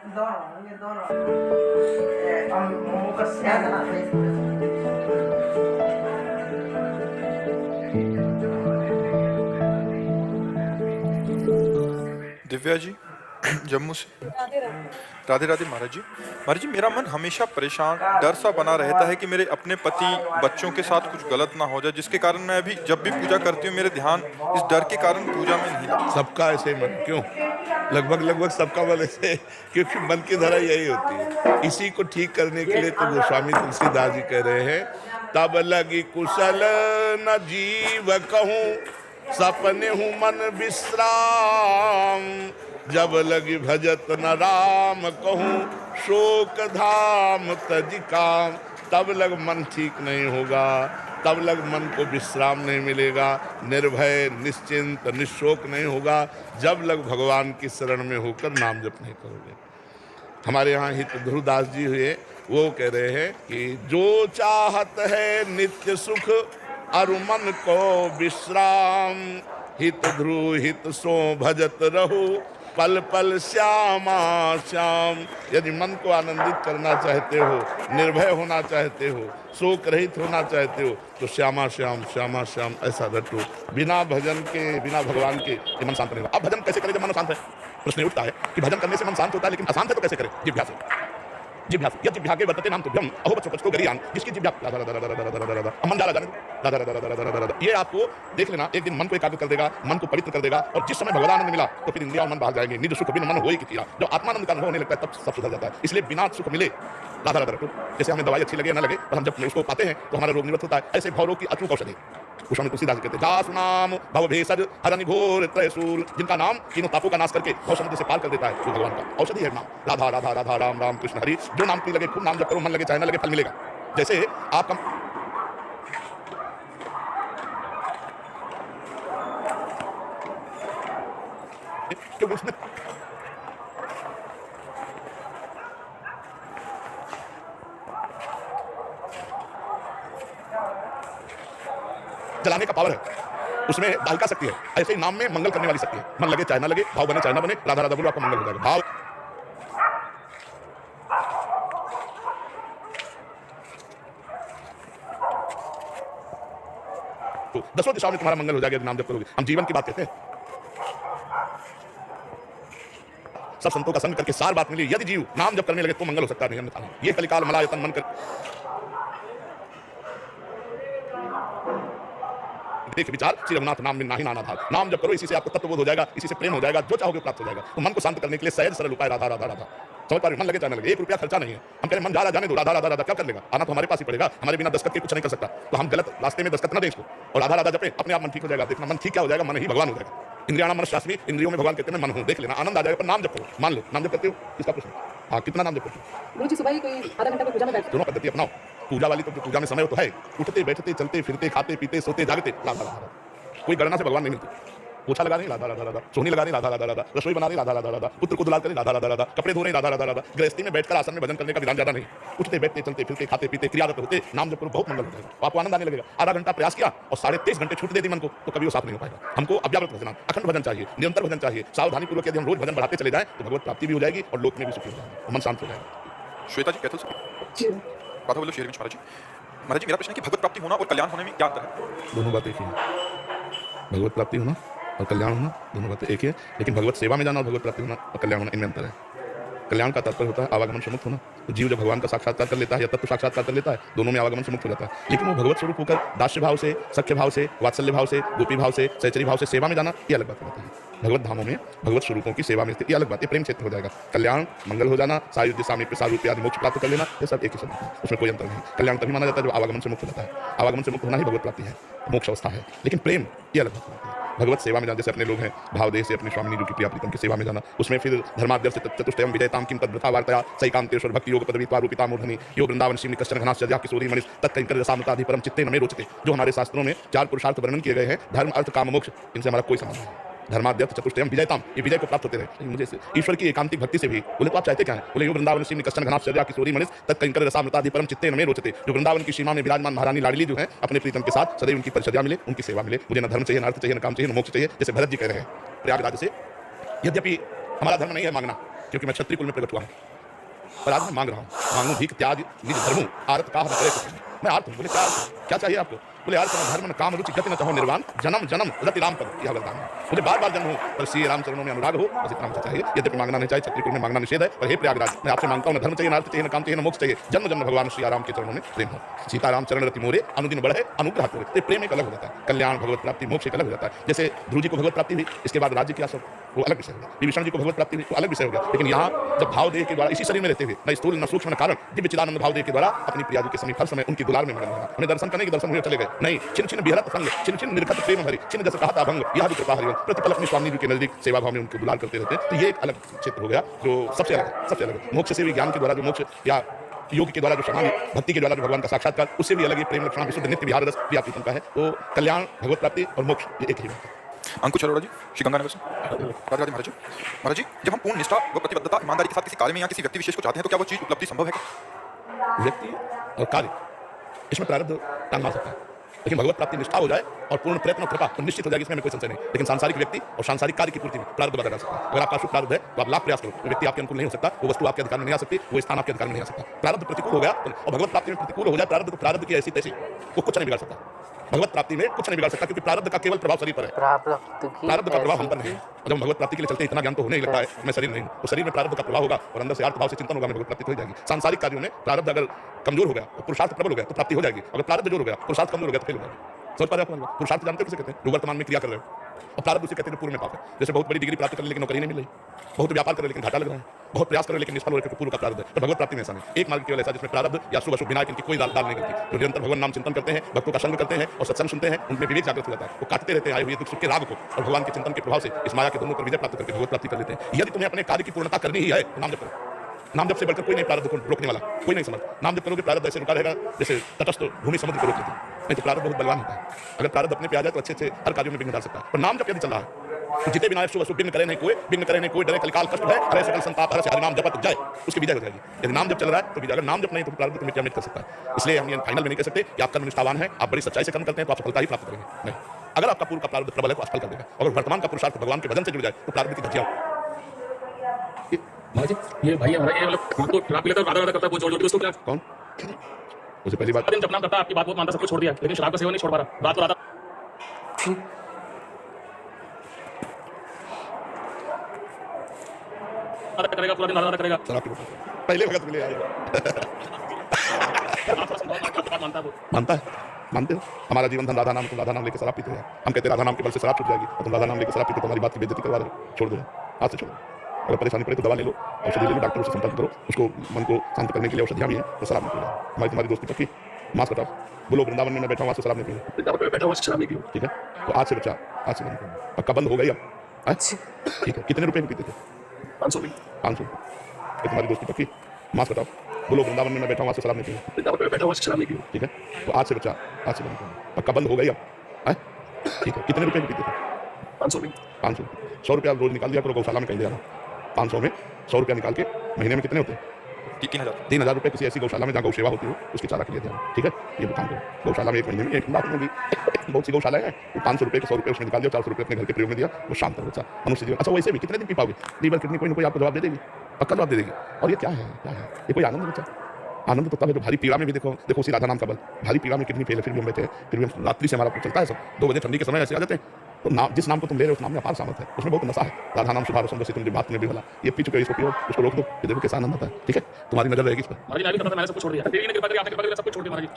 दोनों ये दोनों हम मोमो का स्याद ना दिव्या जी जम्मू से। राधे राधे। राधे राधे महाराज जी मेरा मन हमेशा परेशान डर सा बना रहता है कि मेरे अपने पति बच्चों के साथ कुछ गलत ना हो जाए, जिसके कारण मैं अभी जब भी पूजा करती हूँ मेरे ध्यान इस डर के कारण पूजा में नहीं लगता। सबका ऐसे मन क्यों? लगभग सबका मन ऐसे, क्योंकि मन की धारा यही होती है। इसी को ठीक करने के लिए तो गोस्वामी तुलसीदास जी कह रहे हैं, तब लगी कुशल न जीव कहूँ, सपने हूँ मन विश्राम, जब लगी भजत न राम कहूँ, शोक धाम तज काम। तब लग मन ठीक नहीं होगा, तब लग मन को विश्राम नहीं मिलेगा, निर्भय निश्चिंत निशोक नहीं होगा, जब लग भगवान की शरण में होकर नाम जप नहीं करोगे। हमारे यहाँ हित ध्रुवदास जी हुए, वो कह रहे हैं कि जो चाहत है नित्य सुख अरु मन को विश्राम, हित ध्रुव हित सो भजत रहो, पल पल श्यामा श्याम। यदि मन को आनंदित करना चाहते हो, निर्भय होना चाहते हो, शोक रहित होना चाहते हो, तो श्यामा श्याम श्यामा श्याम ऐसा रटो। बिना भजन के, बिना भगवान के ये मन शांत नहीं होगा। अब भजन कैसे करें जब मन शांत है? प्रश्न उठता है कि भजन करने से मन शांत होता है, लेकिन अशांत है तो कैसे करें? जिभ्या से। जिभ्या से, जिभ्या के वर्तते नाम तुभ्यम अहो बच्चों बच्चों गरियान, जिसकी जिभ्या राधा राधा राधा राधा राधा राधा मन डाला जाने राधा राधा राधा राधा राधा। ये आपको देख लेना, एक दिन मन को एकाग्र कर देगा, मन को पवित्र कर देगा, और जिस समय भगवान आनंद मिला तो फिर इंद्रिया और मन बाहर जाएंगे। निज सुख बिन मन होई किया। जब आत्मानंद का अनुभव होने लगता है तब सब सुधर जाता है। इसलिए बिना सुख मिले राधा राधा रटो। जैसे हमें दवाई अच्छी लगे ना लगे, पर हम जब उसको पाते हैं तो हमारा रोग निवृत्त होता है। ऐसे भवरोग की अचूक औषधि गोस्वामी तुलसीदास कहते हैं, दास नाम भव भेषज हरनि घोर त्रयशूल, जिनका नाम तीनों तापों का नाश करके भव समुद्र से पार कर देता है, वो भगवान का औषधि है नाम। राधा राधा राधा राम राम कृष्ण हरि। जो नाम की लगे, खूब नाम जप करो, मन लगे चाहे ना लगे, फल मिलेगा। जैसे आपका क्योंकि उसमें जलाने का पावर है, उसमें दाहिका शक्ति है। ऐसे ही नाम में मंगल करने वाली शक्ति है। मन लगे चाहे ना लगे, भाव बने चाहे ना बने, राधा राधा बोलो, आपका मंगल हो जाएगा। भाव तो दसों दिशाओं में तुम्हारा मंगल हो जाएगा नाम जप करोगे। हम जीवन की बात कहते हैं, सब संतों का संग करके सार बात मिली, यदि जीव नाम जप करने लगे तो मंगल हो सकता नहीं। ये कलिकाल मलायतन मन कर देख विचार श्री रघुनाथ नाम में नाही नाना था। नाम जब करो, इसी से आपको तत्वबोध हो जाएगा, इसी से प्रेम हो जाएगा, जो चाहोगे प्राप्त हो जाएगा। तो मन को शांत करने के लिए सहज सरल उपाय राधा राधा राधा। समझ पा रहे? मन लगे चाहे ना लगे, 1 रुपया खर्चा नहीं है। हम कह रहे मन जा रहा जाने दो, राधा राधा राधा क्या कर लेगा? आना तो हमारे पास ही पड़ेगा, हमारे बिना दस्तखत के कुछ नहीं कर सकता। तो हम गलत रास्ते में दस्तखत ना दें इसको, और राधा राधा जपे, अपने आप मन ठीक हो जाएगा। देखना मन ठीक क्या हो जाएगा, मन ही भगवान हो जाएगा। इंद्रियाणा मन शास्त्री, इंद्रियों में भगवान कहते हैं मन हूं। देख लेना आनंद आ जाएगा। पर नाम जप करो, मान लो नाम जप करते हो, इसका प्रश्न। हाँ, कितना नाम जप करते हो? गुरु जी सुबह ही कोई आधा घंटा पूजा में बैठते। दोनों पद्धति अपनाओ। पूजा वाली तो जो पूजा में समय हो तो है, उठते बैठते चलते फिरते खाते पीते सोते जागते राधा राधा। कोई गणना से भगवान नहीं मिलते। पोछा लगा रही राधा राधा राधा, सोनी लगा रही राधा राधा राधा, रसोई बना रही राधा राधा राधा, पुत्र को दुलार करी राधा राधा राधा, कपड़े धो रही राधा राधा राधा। गृहस्थी में बैठकर आसन में भजन करने का विधान ज्यादा नहीं। उठते बैठते चलते फिरते खाते पीते क्रियारत होते नाम जप करो, बहुत मंगल हो जाएगा। आपको आनंद आने लगेगा। आधा घंटा प्रयास किया और 23.5 घंटे छूट दे दी मन को, तो कभी वो साफ नहीं हो पाएगा। हमको अव्याकृत भजन, अखंड भजन चाहिए, निरंतर भजन चाहिए। सावधानी पूर्वक यदि हम रोज भजन बढ़ाते चले जाएं तो भगवत प्राप्ति भी हो जाएगी और लोक में भी सुखी हो जाएगा, मन शांत हो जाएगा। श्वेता जी कहते हो बात बोलो शेर महाराज जी। महाराज जी मेरा प्रश्न है कि भगवत प्राप्ति होना और कल्याण होने में क्या अंतर है? दोनों बातें एक ही हैं। भगवत प्राप्ति होना और कल्याण होना दोनों बातें एक ही है, लेकिन भगवत सेवा में जाना और भगवत प्राप्ति होना और कल्याण होना, इनमें अंतर है। कल्याण का तात्पर्य होता है आवागमन से मुक्त होना। तो जीव जब भगवान का साक्षात्कार कर लेता है या तत्व साक्षात्कार कर लेता है, दोनों में आवागमन से मुक्त हो जाता है। लेकिन वो भगवत स्वरूप होकर दास्य भाव से, सख्य भाव से, वात्सल्य भाव से, गोपी भाव से, सहचरी भाव से सेवा में जाना, ये अलग बात होता है। भगवत धामों में भगवत स्वरूपों की सेवा में स्थित, ये अलग बात है, प्रेम क्षेत्र हो जाएगा। कल्याण मंगल हो जाना, सायुज्य सामीप्य सारूप्य आदि मोक्ष प्राप्त कर लेना, ये सब एक ही शब्द है, उसमें कोई अंतर नहीं। कल्याण तभी माना जाता है जब आवागमन से मुक्त हो जाता है। आवागमन से मुक्त होना ही भगवत प्राप्ति है, मोक्ष अवस्था है। लेकिन प्रेम ये अलग बात है। भगवत सेवा में जाना, जैसे अपने लोग हैं भाव देह से अपने स्वामी जी की प्रिया प्रीतम की सेवा में जाना, उसमें फिर धर्माद्य से चतुष्टयम विजयताम किम तद्वथा वार्तया सैकांतेश्वर भक्ति योग पदवी रूपिता मूर्धनि यो वृंदावन श्री निकश्चन घनाश्चर्या किशोरी मनीष तत्कंकर रसामताधि परम चित्ते नमे रोचते। जो हमारे शास्त्रों में 4 पुरुषार्थ वर्णन किए गए हैं, धर्म अर्थ काम मोक्ष, इनसे हमारा कोई संबंध नहीं। धर्माद्यर्थ चतुष्टयम विजयताम, ये विजय को प्राप्त होते रहे। लेकिन मुझे ईश्वर की एकांतिक भक्ति से भी बोले तो आप चाहते क्या है? बोले यो वृंदावन श्री निकश्चन घनाश्चर्या किशोरी मनीष तत्कंकर रसामताधि परम चित्ते नमे रोचते। जो वृंदावन की सीमा में विराजमान महारानी लाडली जो है, अपने प्रीतम के साथ सदैव उनकी परिचर्या मिले, उनकी सेवा मिले। मुझे न धर्म चाहिए, न अर्थ चाहिए, न काम चाहिए, न मोक्ष चाहिए। जैसे भरत जी कह रहे हैं प्रयागराज से, यद्यपि हमारा धर्म नहीं है मांगना, क्योंकि मैं क्षत्रिय कुल में प्रकट हुआ हूँ। पर आज मैं मांग रहा हूँ, मांगू भीख त्याग निज धर्मों आरत का करे कुछ नहीं। मैं आर्त हूँ। बोले क्या चाहिए आपको? बोले आर्त न धर्म न काम रुचि गति न चाहो निर्वाण जन्म जन्म रति राम पद यह वरदान है। मुझे बार बार जन्म हो पर श्री राम चरणों में अनुराग हो, बस इतना मुझे चाहिए। यद्यपि मांगना नहीं चाहिए, क्षत्रिय कुल में मांगना निषेध है, पर हे प्रयागराज मैं आपसे मांगता हूँ न धर्म चाहिए, न अर्थ चाहिए, न काम चाहिए, न मोक्ष चाहिए, जन्म जन्म भगवान श्री राम के चरणों में प्रेम हो। सीताराम चरण रति मोरे अनुदिन बढ़े अनुग्रह करे। तो प्रेम एक अलग हो जाता है, कल्याण भगवत प्राप्ति मोक्ष एक अलग हो जाता है। जैसे ध्रुव जी को भगवत प्राप्ति हुई, इसके बाद राज्य की आशा, वो अलग विषय हो गया। विभीषण जी को भगवत प्राप्ति हुई, वो अलग विषय हो गया। लेकिन यहाँ जब भाव देह के द्वारा इसी शरीर में रहते हुए न स्थूल न सूक्ष्म न कारण दिव्य चिदानंद भाव देह के द्वारा अपनी प्रिया जी के समीप हर समय उनकी दुलार में मगन रहना। हमें दर्शन करने के दर्शन हुए चले गए नहीं, छिन छिन बिहरत संग छिन छिन निर्खत प्रेम भरी छिन जैसे कहता भंग यह भी कृपा हरि प्रतिपल अपनी स्वामी जी के नजदीक सेवा भाव में उनको दुलार करते रहते हैं। तो ये एक अलग क्षेत्र हो गया जो सबसे अलग है, सबसे अलग है। मोक्ष से भी ज्ञान के द्वारा जो मोक्ष या योग के द्वारा जो समाधि भक्ति के द्वारा जो भगवान का साक्षात्कार, उससे भी अलग प्रेम लक्षण विशुद्ध नित्य विहार रस प्रिया प्रीतम का है। तो कल्याण भगवत प्राप्ति और मोक्ष ये एक ही बात है। अंकुश अरोड़ा जी, श्री गंगानगर से। राधे राधे महाराज जी, जब हम पूर्ण निष्ठा व प्रतिबद्धता ईमानदारी के साथ किसी कार्य में या किसी व्यक्ति विशेष को चाहते हैं तो क्या वो चीज उपलब्धि संभव है क्या? व्यक्ति और कार्य इसमें प्रारब्ध टांग मार सकता है, लेकिन भगवत प्राप्ति निष्ठा हो जाए और पूर्ण प्रयत्न और कृपा तो निश्चित हो जाएगी, इसमें कोई संशय नहीं। लेकिन सांसारिक व्यक्ति और सांसारिक कार्य की पूर्ति में प्रारब्ध बदल सकता है। अगर आपका शुभ प्रारब्ध है तो आप लाख प्रयास करो, तो व्यक्ति आपके अनुकूल नहीं हो सकता, वो वस्तु आपके अधिकार में नहीं आ सकती, वो स्थान आपके अधिकार में नहीं आ सकता। प्रारब्ध प्रतिकूल हो गया और भगवत प्राप्ति में प्रतिकूल हो जाए प्रारब्ध, तो प्रारब्ध की ऐसी तैसी वो कुछ नहीं बिगाड़ सकता। भगवत प्राप्ति में कुछ नहीं बिगाड़ सकता, क्योंकि प्रारब्ध का केवल प्रभाव शरीर पर है, प्रारब्ध का प्रभाव हम पर नहीं है। और जब भगवत प्राप्ति के लिए चलते हैं इतना ज्ञान तो होने ही लगता है मैं शरीर नहीं हूँ, तो शरीर में प्रारब्ध का प्रभाव होगा और अंदर से आर्थ भाव से चिंतन होगा, भगवत प्राप्ति हो जाएगी। सांसारिक कार्यों में प्रारब्ध अगर कमजोर हो गया तो पुरुषार्थ प्रबल हो गया तो प्राप्ति हो जाएगी, अगर प्रारब्ध जोर हो गया पुरुषार्थ कमजोर हो गया तो फेल हो जाएगी। समझ पा रहे हो? पुरुषार्थ जानते हो किसे कहते हैं? जो वर्तमान में क्रिया कर रहे हो, और प्रारब्ध उसे कहते हैं पूर्व में पाप है। जैसे बहुत बड़ी डिग्री प्राप्त कर लेकिन नौकरी नहीं मिल रही, बहुत व्यापार कर लेकिन घाटा लग रहा है, बहुत प्रयास कर लेकिन निष्फल हो रहे पूर्व का प्रारब्ध है। तो भगवत प्राप्ति में ऐसा नहीं, एक मार्ग केवल ऐसा जिसमें प्रारब्ध या शुभ अशुभ विनायक इनकी कोई दाल नहीं करती, जो निरंतर भगवान नाम चिंतन करते हैं, भक्तों का संग करते हैं और सत्संग सुनते हैं, उनमें विवेक जागृत हो जाता है, वो काटते रहते हैं आए हुए दुख सुख के राग को और भगवान के चिंतन के प्रभाव से इस माया के दोनों पर विजय प्राप्त करके भगवत प्राप्ति कर लेते हैं। यदि तुम्हें अपने कार्य की पूर्णता करनी ही है तो नाम जप करो। नाम जप से बढ़कर कोई नहीं प्रारब्ध को रोकने वाला, कोई नहीं समझ। नाम जप करोगे प्रारब्ध ऐसे रुका रहेगा जैसे तटस्थ भूमि समुद्र को रोक लेती है, नहीं तो प्रारब्ध बहुत बलवान होता है। अगर प्रारब्ध अपने पे आ जाए तो अच्छे से हर कार्यों में विघ्न डाल सकता है। पर नाम जप यदि चल रहा है तो जितने विनायक शुभ अशुभ विघ्न करे नहीं कोई, विघ्न करे नहीं कोई, डरे कलिकाल कष्ट है, हरे सकल संताप हरे से हरि नाम जपत जाए, उसकी विजय हो जाएगी। यदि नाम जप चल रहा है तो विजय, अगर नाम जप नहीं तो प्रारब्ध को मिट कर सकता है। इसलिए हम ये फाइनल में नहीं कह सकते कि आप कर्म निष्ठावान है, आप बड़ी सच्चाई से कर्म करते हैं तो आप सफलता ही प्राप्त करेंगे, नहीं। अगर आपका पूर्व का प्रारब्ध प्रबल है तो असफल कर देगा, अगर वर्तमान का पुरुषार्थ भगवान के भजन से जुड़ जाए तो प्रारब्ध की धज्जियां ये भाई हमारा ये मतलब हमको शराब लेता है, करता है, वो छोड़ दो उसको क्या? कौन? उसे पहली बात दिन जब नाम करता है, आपकी बात बहुत मानता, सब कुछ छोड़ दिया, लेकिन शराब का सेवन नहीं छोड़ पा रहा। रात को रात करेगा, पूरा दिन रात करेगा। शराब की पहले वक्त मिले आएगा मानता है वो, मानता है, मानते हो? हमारा जीवन धन राधा नाम, तुम राधा नाम लेकर शराब पीते हो। हम कहते हैं राधा नाम के बल से शराब छूट जाएगी, और तुम राधा नाम लेकर शराब पीते हो, तुम्हारी बात की बेइज्जती करवा दो, छोड़ दो, आज से छोड़ो। अगर परेशानी पड़े तो दवा ले लो, औषधि ले लो, डॉक्टर से संपर्क करो, उसको मन को शांत करने के लिए औषधियाँ भी हैं, तो शराब नहीं पीना। हमारी तुम्हारी दोस्ती पक्की, मास्क हटाओ, बोलो वृंदावन में मैं बैठा हूँ, आज से शराब नहीं पीना, बैठा हुआ शराब नहीं पीओ, ठीक है? तो आज से बचा, आज से बंद करो, पक्का बंद हो गई अब, ठीक है? कितने रुपए में पीते थे? 500 भी 500। तुम्हारी दोस्ती पक्की, मास्क हटाओ, बोलो वृंदावन में मैं बैठा हूँ, आज से शराब नहीं पीना, बैठा हुआ शराब नहीं पीओ, ठीक है? तो आज से बचा, आज से बंद करो, पक्का बंद हो गई अब, ठीक है? कितने रुपए में पीते थे? 500 भी 500। 100 रुपया रोज निकाल दिया करो, गौशाला में कहीं दे आना। 500 में 100 रुपया निकाल के महीने में कितने होते हैं? 3,000 रुपये किसी ऐसी गौशाला में जहाँ गौ सेवा होती हो उसकी चारा के लिए देना, ठीक है? ये काम करो, गौशाला में एक महीने में 1 लाख होगी, बहुत सी गौशाला है, 500 रुपये के 100 रुपये उसमें निकाल दिया, 400 रुपये अपने घर के प्रयोग में दिया, वो शांत बच्चा मनुष्य जीवन। अच्छा वैसे भी कितने दिन पी पाओगे? लीवर किडनी कोई ना कोई आपको जवाब दे देगी, पक्का जवाब दे देगी। और ये क्या है, क्या है ये? कोई आनंद बच्चा? आनंद तो तब है जो भारी पीड़ा में भी देखो उसी राधा नाम का बल, भारी पीड़ा में किडनी फेल है, फिर भी हम बैठे हैं, फिर भी हम रात्रि से हमारा चलता है सब, 2 बजे ठंडी के समय ऐसे आ जाते हैं। तो नाम, जिस नाम को तुम ले रहे हो उस नाम में अपार सामर्थ है, उसमें बहुत नशा है। राधा नाम शुभार सुंदर से तुम बात में भी भला, ये पी चुके, इसको पियो, उसको रोक दो, ये देखो कैसा आनंद आता है, ठीक है? तुम्हारी नजर रहेगी इस पर। महाराज मैं भी करता था, मैंने सब कुछ छोड़ दिया, तेरी ने कृपा करी, आपने कृपा करी, सब कुछ छोड़ दिया महाराज।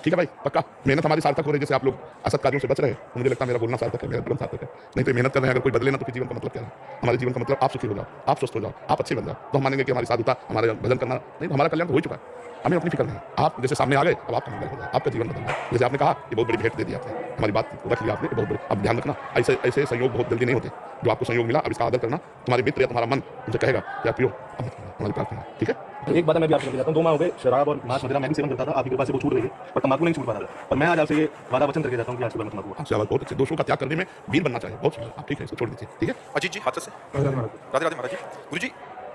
ठीक है भाई, पक्का मेहनत हमारी सार्थक हो रही है, जैसे आप लोग असत कार्यों से बच रहे हैं, तो मुझे लगता है मेरा बोलना सार्थक है, मेरा जीवन सार्थक है। नहीं तो मेहनत कर रहे हैं, अगर कोई बदले ना तो फिर जीवन का मतलब क्या है? हमारे जीवन का मतलब आप सुखी हो जाओ, आप स्वस्थ हो जाओ, आप अच्छे बन जाओ, तो हम मानेंगे कि हमारी साधुता, हमारा भजन करना नहीं, हमारा कल्याण तो हो चुका है, हमें अपनी फिक्र नहीं। आप जैसे सामने आ गए, अब आपका मंगल हो जाए, आपका जीवन बदल जाए। जैसे आपने कहा, ये बहुत बड़ी भेंट दे दी आपने, हमारी बात रख लिया आपने, बहुत बड़ी। अब ध्यान रखना, ऐसे ऐसे संयोग बहुत जल्दी नहीं होते। जो आपको संयोग मिला, अब इसका आदर करना। तुम्हारे मित्र या तुम्हारा मन तुमसे कहेगा या पियो, अब मत करना, हमारी प्रार्थना, ठीक है? तो एक बात मैं भी आपसे बताता हूँ, 2 माह हो गए शराब और मांस मदिरा मैं भी सेवन करता था, आपकी कृपा से वो छूट रही है, पर तंबाकू नहीं छूट पा रहा था। और मैं आज आपसे ये वादा वचन करके जाता हूँ कि आज सुबह मैं तंबाकू आपसे बहुत अच्छे दोषों का त्याग करने में वीर बनना चाहिए, बहुत सुंदर। आप ठीक है, इसको छोड़ दीजिए, ठीक है? अजीत जी हाथरस से। राधे राधे महाराज जी। गुरु जी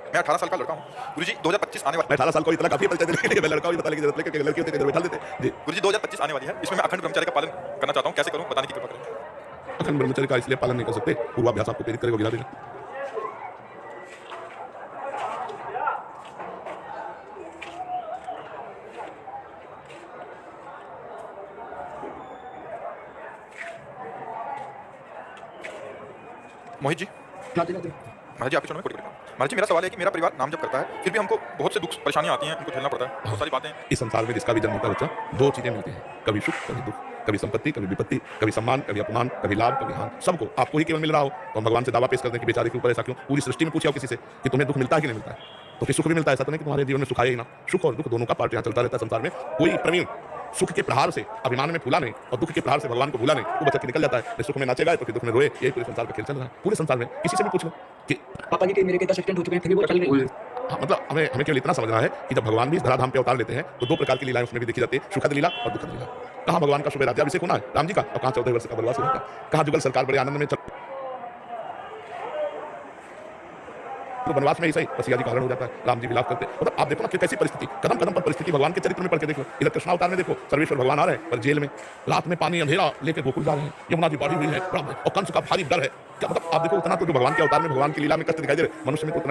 मैं 18 साल का लड़का हूँ। गुरु जी 2025 आने वाली। मैं 18 साल को इतना काफी परिचय देने के लिए मैं लड़का भी बताने की जरूरत है, क्योंकि लड़की होते हैं बैठा देते जी। गुरु जी 2025 आने वाली है, इसमें मैं अखंड ब्रह्मचर्य का पालन करना चाहता हूँ, कैसे करूँ बताने की कृपा करें। अखंड ब्रह्मचर्य का इसलिए पालन नहीं कर सकते, पूर्वाभ्यास आपको प्रेरित करेगा, गिरा देगा। मोहित जी, महाराज जी आपके चरणों में कोटि-कोटि प्रणाम। महाराज जी मेरा सवाल है कि मेरा परिवार नाम जप करता है, फिर भी हमको बहुत से दुख परेशानियां आती हैं, उनको झेलना पड़ता है, बहुत सारी बातें। इस संसार में जिसका भी जन्म होता है बच्चा, दो चीजें मिलती हैं, कभी सुख कभी दुख, कभी संपत्ति कभी विपत्ति, कभी सम्मान कभी अपमान, कभी लाभ कभी हानि, सबको आपको ही केवल मिल रहा हो तो हम भगवान से दावा पेश करते हैं कि बेचारे के ऊपर ऐसा क्यों। पूरी सृष्टि में पूछा हो किसी से कि तुम्हें दुख मिलता है कि नहीं मिलता है, तो फिर सुख भी मिलता है। ऐसा तो नहीं कि तुम्हारे जीवन में सुख आए ही ना, सुख और दुख दोनों का पार्ट यहाँ चलता रहता है संसार में। कोई प्रवीण सुख के प्रहार से अभिमान में फूला नहीं और दुख के प्रहार से भगवान को भूला नहीं, वो बच्चा निकल जाता है। सुख में नाचेगा तो फिर दुख में रोए, यही पूरे संसार का खेल चल रहा है। पूरे संसार में किसी से भी पूछ लो कि पापा जी के मेरे के 10 एक्सीडेंट हो चुके हैं, फिर भी वो चल नहीं। हाँ, मतलब हमें केवल इतना समझना है कि जब भगवान भी इस धराधाम पे अवतार लेते हैं तो दो प्रकार की लीलाएं उसमें भी देखी जाती है, सुखद लीला और दुखद लीला। कहाँ भगवान का शुभ राज्याभिषेक होना है राम जी का, और कहाँ 14 वर्ष का वनवास होना है, कहाँ जुगल सरकार बड़े आनंद में तो वनवास में ही सही बसिया जी का हरण हो जाता है, राम जी विलाप करते हैं। मतलब आप देखो ना कि कैसी परिस्थिति, कदम कदम पर परिस्थिति भगवान के चरित्र में पढ़ के देखो। इधर कृष्णावतार में देखो, सर्वेश्वर भगवान आ रहे हैं पर जेल में, रात में पानी अंधेरा लेके गोकुल जा रहे हैं, यमुना जी बाढ़ी हुई है और कंस का भारी डर है। क्या मतलब आप देखो उतना तो जो भगवान के अवतार में भगवान की लीला में कष्ट दिखाई दे रहे, मनुष्य में तो उतना